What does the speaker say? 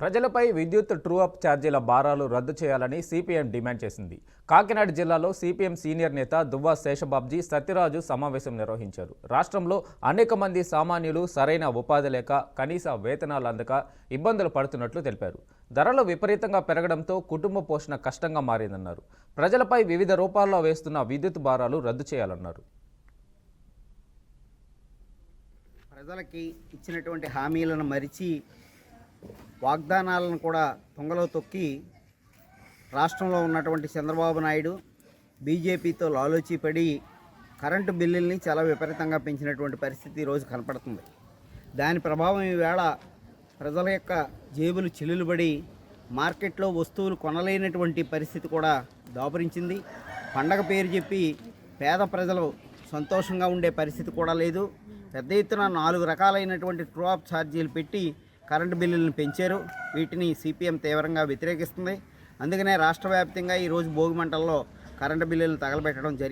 ప్రజలపై విద్యుత్ true up ఛార్జీల భారాలు రద్దు చేయాలని సిపిఎం డిమాండ్ చేసింది. కాకినాడ జిల్లాలో సిపిఎం సీనియర్ నేత దువ్వా శేషబాబ్జీ సత్యరాజు సమావేశం నిర్వహించారు. రాష్ట్రంలో అనేక మంది సామాన్యులు సరైన ఉపాధి లేక కనీస వేతనాలు అందక ఇబ్బందులు పడుతున్నట్లు తెలిపారు. ధరలు విపరీతంగా పెరగడంతో కుటుంబ పోషణ కష్టంగా మారిందన్నారు. ప్రజలపై వివిధ రూపాల్లో వేస్తున్న విద్యుత్ భారాలు రద్దు చేయాలన్నారు. ప్రజలకి ఇచ్చినటువంటి హామీలను మరిచి వాగ్దానాలను కూడా తుంగలో తొక్కి రాష్ట్రంలో ఉన్నటువంటి చంద్రబాబు నాయుడు బీజేపీతో లాలోచీపడి కరెంటు బిల్లుల్ని చాలా విపరీతంగా పెంచినటువంటి పరిస్థితి ఈరోజు కనపడుతుంది. దాని ప్రభావం ఈవేళ ప్రజల యొక్క జేబులు చిల్లులుబడి మార్కెట్లో వస్తువులు కొనలేనటువంటి పరిస్థితి కూడా దాపురించింది. పండగ పేరు చెప్పి పేద ప్రజలు సంతోషంగా ఉండే పరిస్థితి కూడా లేదు. పెద్ద ఎత్తున 4 రకాలైనటువంటి ట్రూ అప్ ఛార్జీలు పెట్టి కరెంటు బిల్లులను పెంచారు. వీటిని సిపిఎం తీవ్రంగా వ్యతిరేకిస్తుంది. అందుకనే రాష్ట్ర వ్యాప్తంగా ఈరోజు భోగి మంటల్లో కరెంటు బిల్లులను తగలబెట్టడం జరిగింది.